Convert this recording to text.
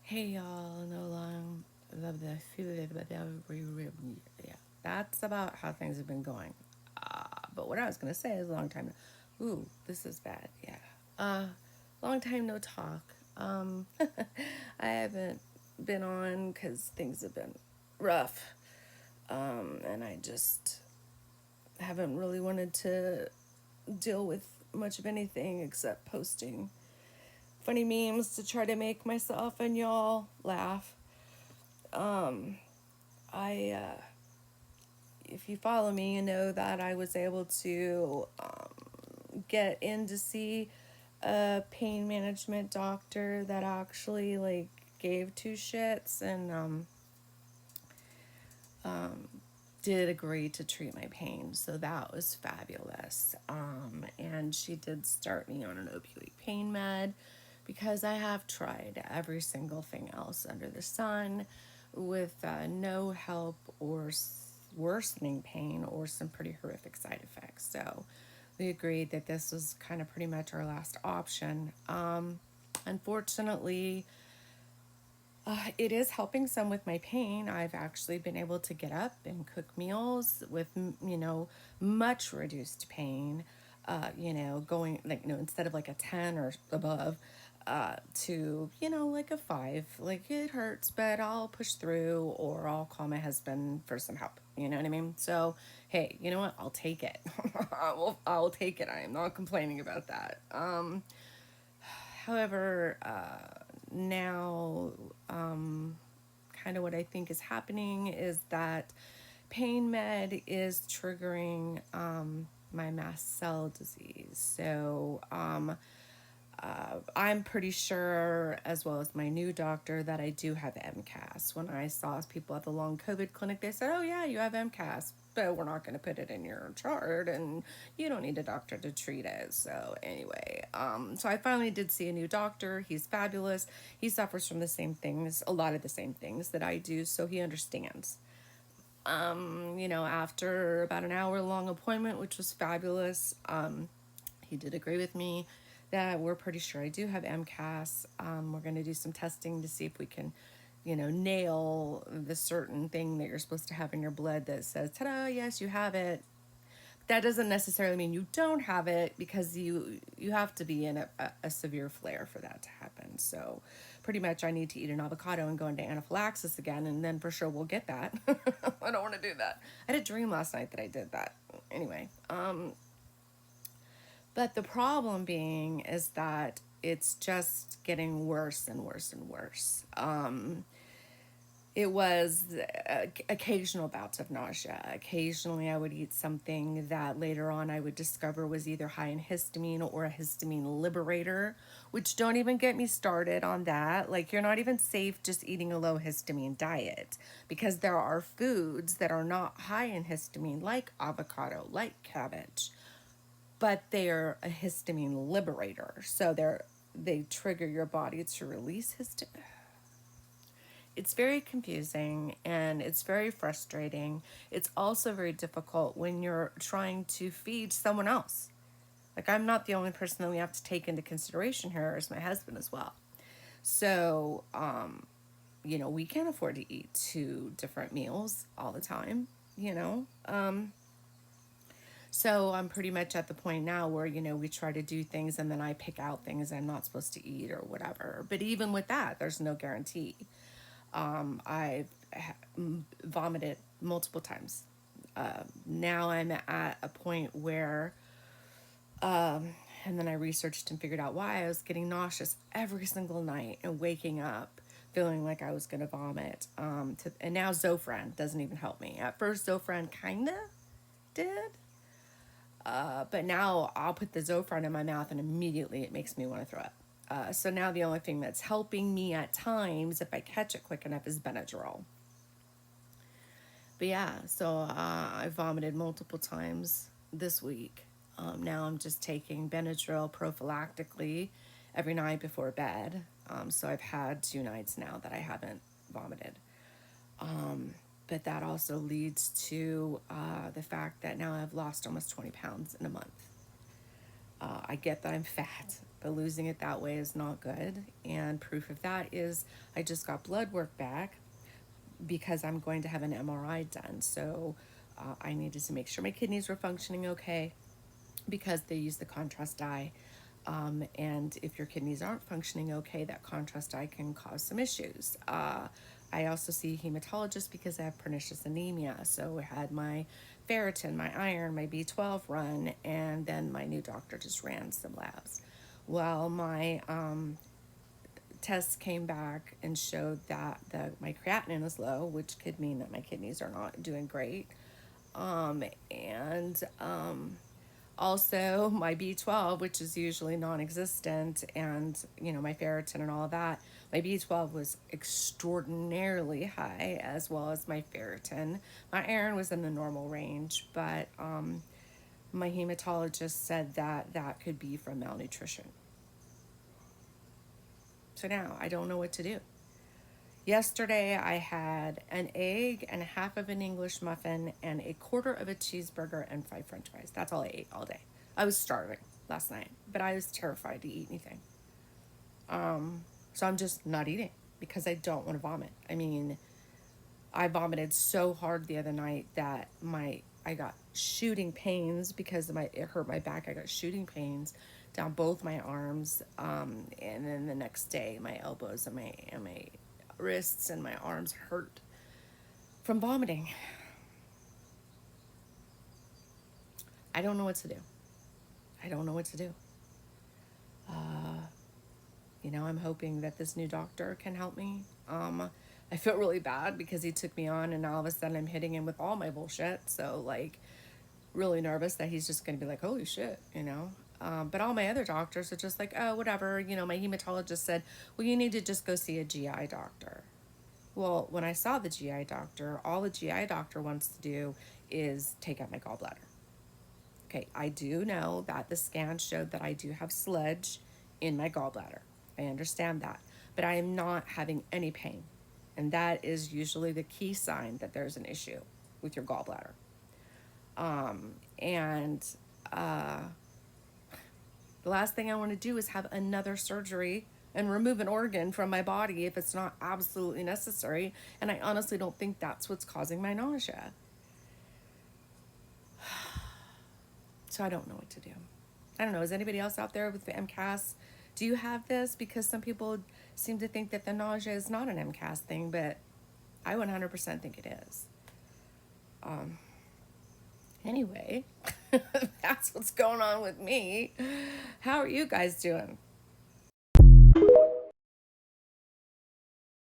Hey y'all, no long yeah, that's about how things have been going. But what I was gonna say is a long time. Ooh, this is bad. Yeah, long time no talk. I haven't been on because things have been rough, and I just haven't really wanted to deal with much of anything except posting funny memes to try to make myself and y'all laugh. I, if you follow me, you know that I was able to get in to see a pain management doctor that actually like gave two shits and did agree to treat my pain. So that was fabulous. And she did start me on an opioid pain med because I have tried every single thing else under the sun with no help or worsening pain or some pretty horrific side effects. So we agreed that this was kind of pretty much our last option. Unfortunately, it is helping some with my pain. I've actually been able to get up and cook meals with, much reduced pain. Going like, instead of like a 10 or above, to, like a 5. Like it hurts, but I'll push through or I'll call my husband for some help. You know what I mean? So, hey, you know what? I'll take it. I'll take it. I am not complaining about that. However, now, kind of what I think is happening is that pain med is triggering my mast cell disease. So I'm pretty sure, as well as my new doctor, that I do have MCAS. When I saw people at the long COVID clinic, they said, "Oh yeah, you have MCAS, but we're not going to put it in your chart, and you don't need a doctor to treat it." So anyway, so I finally did see a new doctor. He's fabulous. He suffers from the same things, a lot of the same things that I do, so he understands. After about an hour long appointment, which was fabulous, he did agree with me that we're pretty sure I do have MCAS. We're going to do some testing to see if we can, nail the certain thing that you're supposed to have in your blood that says, ta-da, yes, you have it. That doesn't necessarily mean you don't have it because you have to be in a severe flare for that to happen. So pretty much I need to eat an avocado and go into anaphylaxis again, and then for sure we'll get that. I don't want to do that. I had a dream last night that I did that. Anyway, but the problem being is that it's just getting worse and worse and worse. It was occasional bouts of nausea. Occasionally, I would eat something that later on I would discover was either high in histamine or a histamine liberator, which don't even get me started on that. Like, you're not even safe just eating a low histamine diet because there are foods that are not high in histamine, like avocado, like cabbage, but they're a histamine liberator. So they trigger your body to release histamine. It's very confusing and it's very frustrating. It's also very difficult when you're trying to feed someone else. Like, I'm not the only person that we have to take into consideration here, is my husband as well. So, we can't afford to eat two different meals all the time, you know. So I'm pretty much at the point now where, we try to do things and then I pick out things I'm not supposed to eat or whatever. But even with that, there's no guarantee. I've vomited multiple times. Now I'm at a point where, and then I researched and figured out why I was getting nauseous every single night and waking up feeling like I was going to vomit. And now Zofran doesn't even help me. At first, Zofran kind of did. But now I'll put the Zofran in my mouth and immediately it makes me want to throw up. So now the only thing that's helping me at times, if I catch it quick enough, is Benadryl. But yeah, so I vomited multiple times this week. Now I'm just taking Benadryl prophylactically every night before bed. So I've had 2 nights now that I haven't vomited. But that also leads to the fact that now I've lost almost 20 pounds in a month. I get that I'm fat. but losing it that way is not good. And proof of that is I just got blood work back because I'm going to have an MRI done. So I needed to make sure my kidneys were functioning okay because they use the contrast dye. And if your kidneys aren't functioning okay, that contrast dye can cause some issues. I also see a hematologist because I have pernicious anemia. So I had my ferritin, my iron, my B12 run, and then my new doctor just ran some labs. Well, my tests came back and showed that my creatinine is low, which could mean that my kidneys are not doing great. And also my B12, which is usually non-existent, and my ferritin and all of that, my B12 was extraordinarily high, as well as my ferritin. My iron was in the normal range, but my hematologist said that that could be from malnutrition. So now I don't know what to do. Yesterday I had an egg and half of an English muffin and a quarter of a cheeseburger and 5 French fries. That's all I ate all day. I was starving last night, but I was terrified to eat anything. So I'm just not eating because I don't want to vomit. I mean, I vomited so hard the other night that I got shooting pains because it hurt my back. I got shooting pains down both my arms, and then the next day my elbows and my wrists and my arms hurt from vomiting. I don't know what to do. I don't know what to do. I'm hoping that this new doctor can help me. I feel really bad because he took me on and now all of a sudden I'm hitting him with all my bullshit. So, like, really nervous that he's just going to be like, holy shit. But all my other doctors are just like, oh, whatever. My hematologist said, well, you need to just go see a GI doctor. Well, when I saw the GI doctor, all the GI doctor wants to do is take out my gallbladder. Okay, I do know that the scan showed that I do have sludge in my gallbladder. I understand that. But I am not having any pain. And that is usually the key sign that there's an issue with your gallbladder. And the last thing I want to do is have another surgery and remove an organ from my body if it's not absolutely necessary. And I honestly don't think that's what's causing my nausea. So I don't know what to do. I don't know. Is anybody else out there with the MCAS? Do you have this? Because some people seem to think that the nausea is not an MCAS thing, but I 100% think it is. Anyway, that's what's going on with me. How are you guys doing?